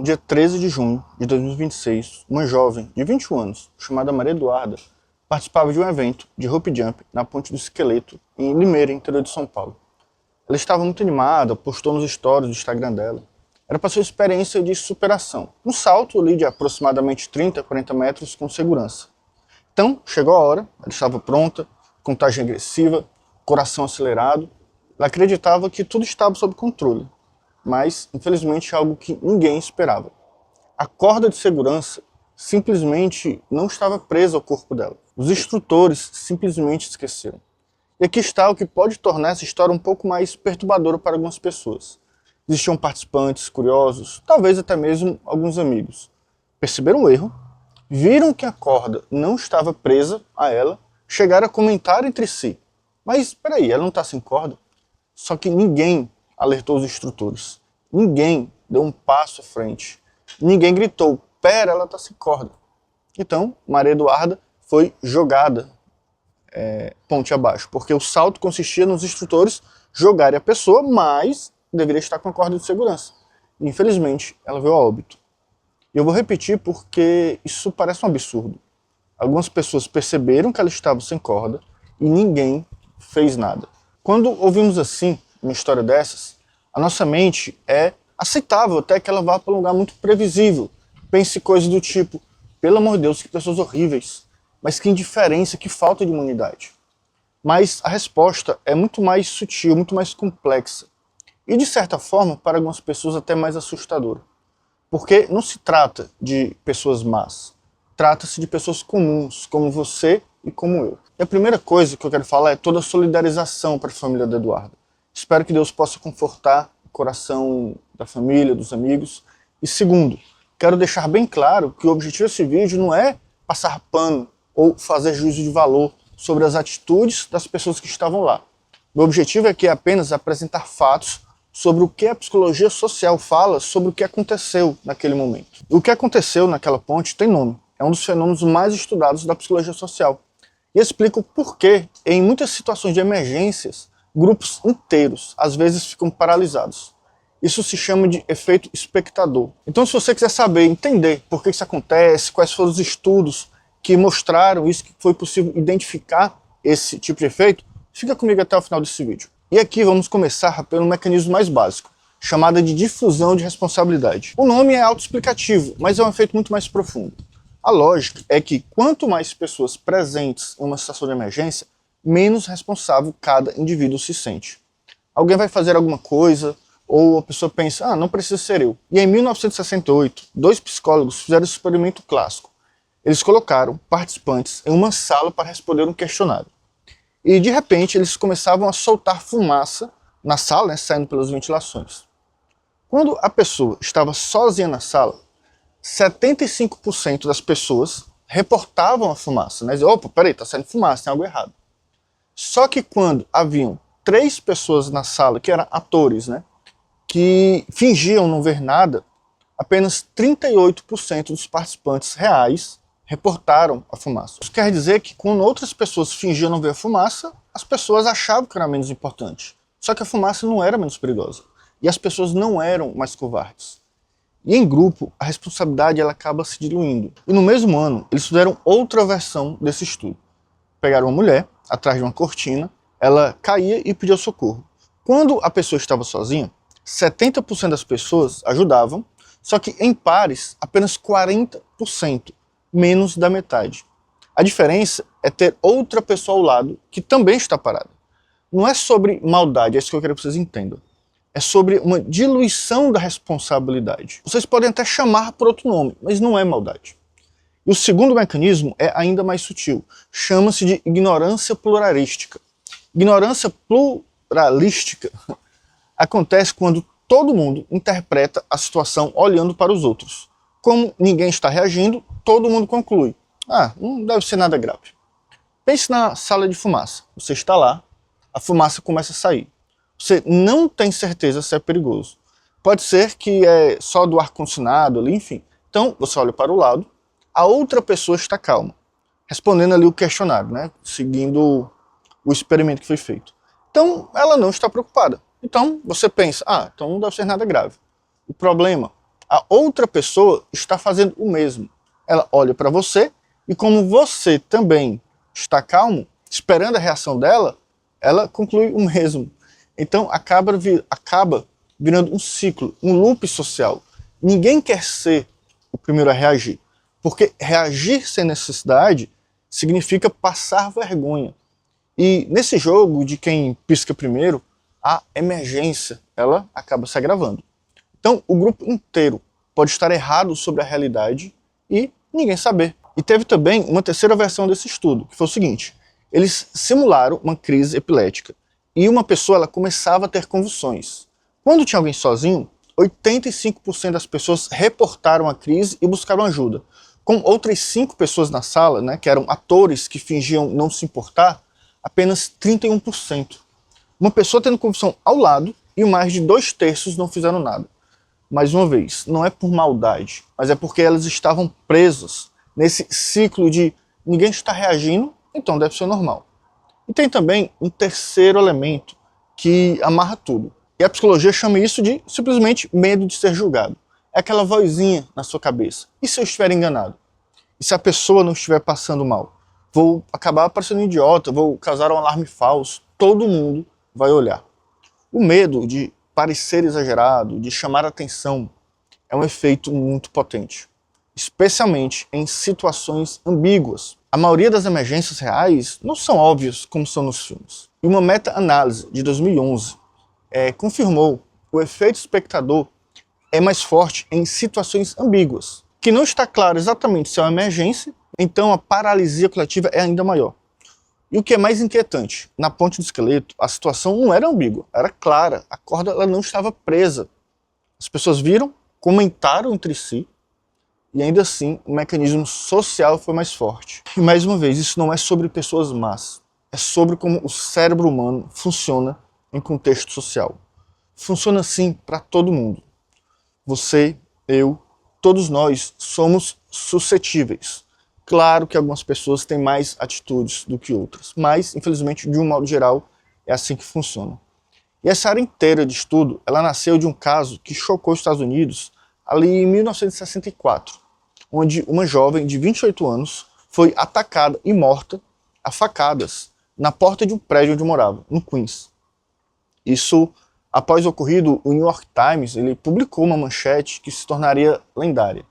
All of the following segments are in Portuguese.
dia 13 de junho de 2026, uma jovem de 21 anos, chamada Maria Eduarda, participava de um evento de rope jump na Ponte do Esqueleto, em Limeira, interior de São Paulo. Ela estava muito animada, postou nos stories do Instagram dela. Era para sua experiência de superação. Um salto ali de aproximadamente 30 a 40 metros com segurança. Então, chegou a hora, ela estava pronta, contagem agressiva, coração acelerado. Ela acreditava que tudo estava sob controle, mas, infelizmente, algo que ninguém esperava. A corda de segurança simplesmente não estava presa ao corpo dela. Os instrutores simplesmente esqueceram. E aqui está o que pode tornar essa história um pouco mais perturbadora para algumas pessoas. Existiam participantes curiosos, talvez até mesmo alguns amigos. Perceberam o erro, viram que a corda não estava presa a ela, chegaram a comentar entre si. Mas, peraí, ela não está sem corda? Só que ninguém alertou os instrutores. Ninguém deu um passo à frente. Ninguém gritou, pera, ela está sem corda. Então, Maria Eduarda foi jogada ponte abaixo, porque o salto consistia nos instrutores jogarem a pessoa, mas deveria estar com a corda de segurança. Infelizmente, ela veio a óbito. E eu vou repetir porque isso parece um absurdo. Algumas pessoas perceberam que ela estava sem corda e ninguém fez nada. Quando ouvimos assim uma história dessas, a nossa mente é aceitável até que ela vá para um lugar muito previsível. Pense coisas do tipo, pelo amor de Deus, que pessoas horríveis, mas que indiferença, que falta de humanidade. Mas a resposta é muito mais sutil, muito mais complexa. E de certa forma, para algumas pessoas até mais assustadora. Porque não se trata de pessoas más, trata-se de pessoas comuns, como você e como eu. E a primeira coisa que eu quero falar é toda a solidarização para a família da Eduarda. Espero que Deus possa confortar o coração da família, dos amigos. E segundo, quero deixar bem claro que o objetivo desse vídeo não é passar pano ou fazer juízo de valor sobre as atitudes das pessoas que estavam lá. Meu objetivo aqui é apenas apresentar fatos sobre o que a psicologia social fala sobre o que aconteceu naquele momento. O que aconteceu naquela ponte tem nome. É um dos fenômenos mais estudados da psicologia social. E explico por que, em muitas situações de emergências, grupos inteiros, às vezes, ficam paralisados. Isso se chama de efeito espectador. Então, se você quiser saber, entender por que isso acontece, quais foram os estudos que mostraram isso, que foi possível identificar esse tipo de efeito, fica comigo até o final desse vídeo. E aqui vamos começar pelo mecanismo mais básico, chamado de difusão de responsabilidade. O nome é autoexplicativo, mas é um efeito muito mais profundo. A lógica é que quanto mais pessoas presentes em uma situação de emergência, menos responsável cada indivíduo se sente. Alguém vai fazer alguma coisa, ou a pessoa pensa, não precisa ser eu. E em 1968, dois psicólogos fizeram esse experimento clássico. Eles colocaram participantes em uma sala para responder um questionário. E de repente eles começavam a soltar fumaça na sala, saindo pelas ventilações. Quando a pessoa estava sozinha na sala, 75% das pessoas reportavam a fumaça. Diziam, opa, peraí, está saindo fumaça, tem algo errado. Só que quando haviam 3 pessoas na sala, que eram atores, que fingiam não ver nada, apenas 38% dos participantes reais reportaram a fumaça. Isso quer dizer que quando outras pessoas fingiam não ver a fumaça, as pessoas achavam que era menos importante. Só que a fumaça não era menos perigosa. E as pessoas não eram mais covardes. E em grupo, a responsabilidade ela acaba se diluindo. E no mesmo ano, eles fizeram outra versão desse estudo. Pegaram uma mulher, atrás de uma cortina, ela caía e pedia socorro. Quando a pessoa estava sozinha, 70% das pessoas ajudavam, só que em pares, apenas 40%. Menos da metade. A diferença é ter outra pessoa ao lado que também está parada. Não é sobre maldade, é isso que eu quero que vocês entendam. É sobre uma diluição da responsabilidade. Vocês podem até chamar por outro nome, mas não é maldade. E o segundo mecanismo é ainda mais sutil. Chama-se de ignorância pluralística. Ignorância pluralística acontece quando todo mundo interpreta a situação olhando para os outros. Como ninguém está reagindo, todo mundo conclui. Não deve ser nada grave. Pense na sala de fumaça. Você está lá, a fumaça começa a sair. Você não tem certeza se é perigoso. Pode ser que é só do ar-condicionado ali, enfim. Então, você olha para o lado, a outra pessoa está calma, respondendo ali o questionário, seguindo o experimento que foi feito. Então, ela não está preocupada. Então, você pensa, então não deve ser nada grave. O problema A outra pessoa está fazendo o mesmo. Ela olha para você e como você também está calmo, esperando a reação dela, ela conclui o mesmo. Então acaba virando um ciclo, um loop social. Ninguém quer ser o primeiro a reagir, porque reagir sem necessidade significa passar vergonha. E nesse jogo de quem pisca primeiro, a emergência ela acaba se agravando. Então o grupo inteiro pode estar errado sobre a realidade e ninguém saber. E teve também uma terceira versão desse estudo, que foi o seguinte: eles simularam uma crise epilética e uma pessoa ela começava a ter convulsões. Quando tinha alguém sozinho, 85% das pessoas reportaram a crise e buscaram ajuda. Com outras 5 pessoas na sala, né, que eram atores que fingiam não se importar, apenas 31%. Uma pessoa tendo convulsão ao lado e mais de 2/3 não fizeram nada. Mais uma vez, não é por maldade, mas é porque elas estavam presas nesse ciclo de ninguém está reagindo, então deve ser normal. E tem também um terceiro elemento que amarra tudo. E a psicologia chama isso de simplesmente medo de ser julgado. É aquela vozinha na sua cabeça. E se eu estiver enganado? E se a pessoa não estiver passando mal? Vou acabar parecendo um idiota, vou causar um alarme falso. Todo mundo vai olhar. O medo de parecer exagerado, de chamar atenção, é um efeito muito potente, especialmente em situações ambíguas. A maioria das emergências reais não são óbvias como são nos filmes. E uma meta-análise de 2011 confirmou que o efeito espectador é mais forte em situações ambíguas, que não está claro exatamente se é uma emergência, então a paralisia coletiva é ainda maior. E o que é mais inquietante, na ponte do esqueleto, a situação não era ambígua, era clara, a corda ela não estava presa. As pessoas viram, comentaram entre si, e ainda assim o mecanismo social foi mais forte. E mais uma vez, isso não é sobre pessoas más, é sobre como o cérebro humano funciona em contexto social. Funciona assim para todo mundo. Você, eu, todos nós somos suscetíveis. Claro que algumas pessoas têm mais atitudes do que outras, mas, infelizmente, de um modo geral, é assim que funciona. E essa área inteira de estudo, ela nasceu de um caso que chocou os Estados Unidos ali em 1964, onde uma jovem de 28 anos foi atacada e morta a facadas na porta de um prédio onde morava, no Queens. Isso, após o ocorrido, o New York Times ele publicou uma manchete que se tornaria lendária.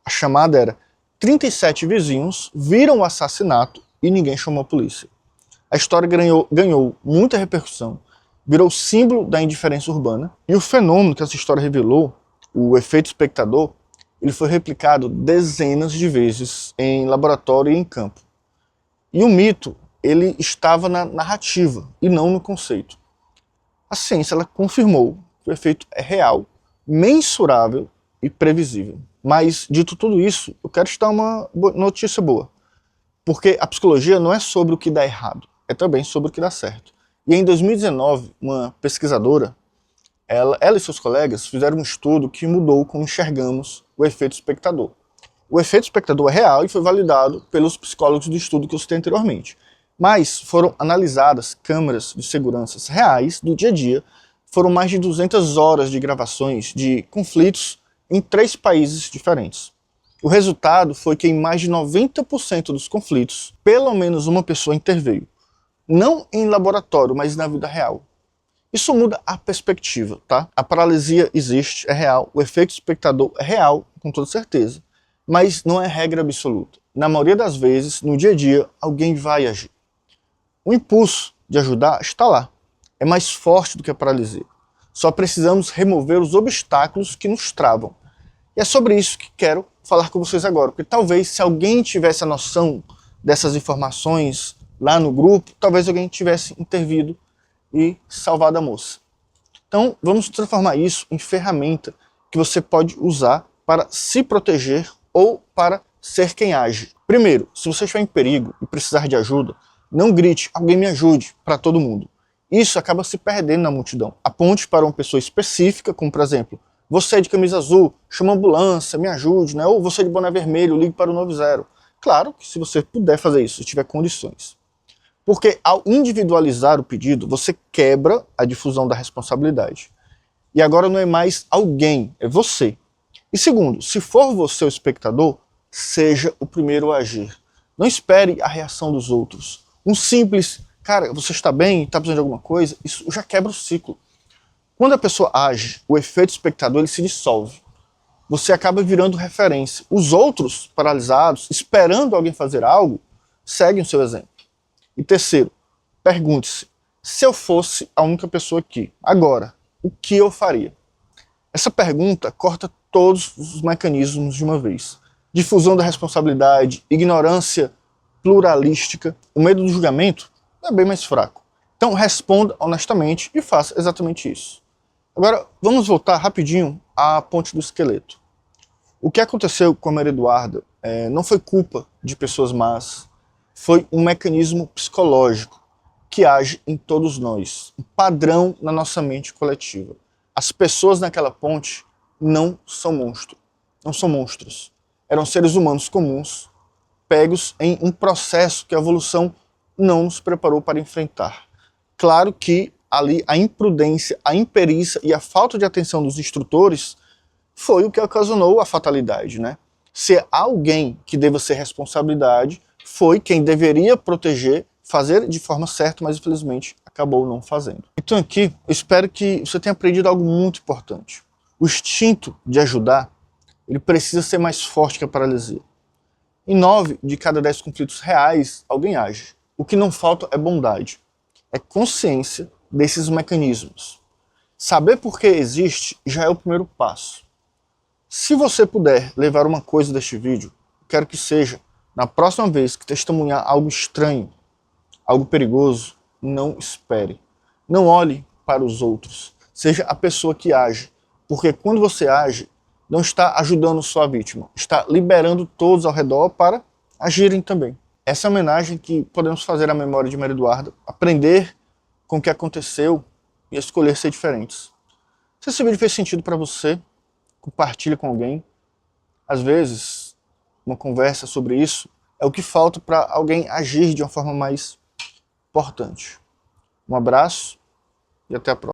A chamada era 37 vizinhos viram o assassinato e ninguém chamou a polícia. A história ganhou muita repercussão, virou símbolo da indiferença urbana, e o fenômeno que essa história revelou, o efeito espectador, ele foi replicado dezenas de vezes em laboratório e em campo. E o mito, ele estava na narrativa e não no conceito. A ciência ela confirmou que o efeito é real, mensurável e previsível. Mas, dito tudo isso, eu quero te dar uma notícia boa. Porque a psicologia não é sobre o que dá errado, é também sobre o que dá certo. E em 2019, uma pesquisadora, ela e seus colegas fizeram um estudo que mudou como enxergamos o efeito espectador. O efeito espectador é real e foi validado pelos psicólogos do estudo que eu citei anteriormente. Mas foram analisadas câmeras de segurança reais do dia a dia, foram mais de 200 horas de gravações de conflitos em 3 países diferentes. O resultado foi que em mais de 90% dos conflitos, pelo menos uma pessoa interveio. Não em laboratório, mas na vida real. Isso muda a perspectiva, tá? A paralisia existe, é real, o efeito espectador é real, com toda certeza, mas não é regra absoluta. Na maioria das vezes, no dia a dia, alguém vai agir. O impulso de ajudar está lá, é mais forte do que a paralisia. Só precisamos remover os obstáculos que nos travam. E é sobre isso que quero falar com vocês agora, porque talvez se alguém tivesse a noção dessas informações lá no grupo, talvez alguém tivesse intervido e salvado a moça. Então vamos transformar isso em ferramenta que você pode usar para se proteger ou para ser quem age. Primeiro, se você estiver em perigo e precisar de ajuda, não grite, alguém me ajude, para todo mundo. Isso acaba se perdendo na multidão. Aponte para uma pessoa específica, como por exemplo, você de camisa azul, chama a ambulância, me ajude, né? Ou você de boné vermelho, ligue para o 90. Claro que se você puder fazer isso, se tiver condições. Porque ao individualizar o pedido, você quebra a difusão da responsabilidade. E agora não é mais alguém, é você. E segundo, se for você o espectador, seja o primeiro a agir. Não espere a reação dos outros. Um simples, cara, você está bem, está precisando de alguma coisa, isso já quebra o ciclo. Quando a pessoa age, o efeito espectador ele se dissolve. Você acaba virando referência. Os outros, paralisados, esperando alguém fazer algo, seguem o seu exemplo. E terceiro, pergunte-se, se eu fosse a única pessoa aqui, agora, o que eu faria? Essa pergunta corta todos os mecanismos de uma vez. Difusão da responsabilidade, ignorância pluralística, o medo do julgamento é bem mais fraco. Então responda honestamente e faça exatamente isso. Agora vamos voltar rapidinho à ponte do esqueleto. O que aconteceu com a Maria Eduarda não foi culpa de pessoas más, foi um mecanismo psicológico que age em todos nós, um padrão na nossa mente coletiva. As pessoas naquela ponte não são monstros. Eram seres humanos comuns, pegos em um processo que a evolução não nos preparou para enfrentar. Claro que ali a imprudência, a imperícia e a falta de atenção dos instrutores foi o que ocasionou a fatalidade, né? Se há alguém que deva ser responsabilidade, foi quem deveria proteger, fazer de forma certa, mas infelizmente acabou não fazendo. Então aqui, eu espero que você tenha aprendido algo muito importante. O instinto de ajudar, ele precisa ser mais forte que a paralisia. Em 9 de cada 10 conflitos reais, alguém age. O que não falta é bondade, é consciência desses mecanismos. Saber por que existe já é o primeiro passo. Se você puder levar uma coisa deste vídeo, quero que seja, na próxima vez que testemunhar algo estranho, algo perigoso, não espere. Não olhe para os outros. Seja a pessoa que age. Porque quando você age, não está ajudando só a vítima, está liberando todos ao redor para agirem também. Essa é a homenagem que podemos fazer à memória de Maria Eduarda, aprender com o que aconteceu e escolher ser diferentes. Se esse vídeo fez sentido para você, compartilhe com alguém. Às vezes, uma conversa sobre isso é o que falta para alguém agir de uma forma mais importante. Um abraço e até a próxima.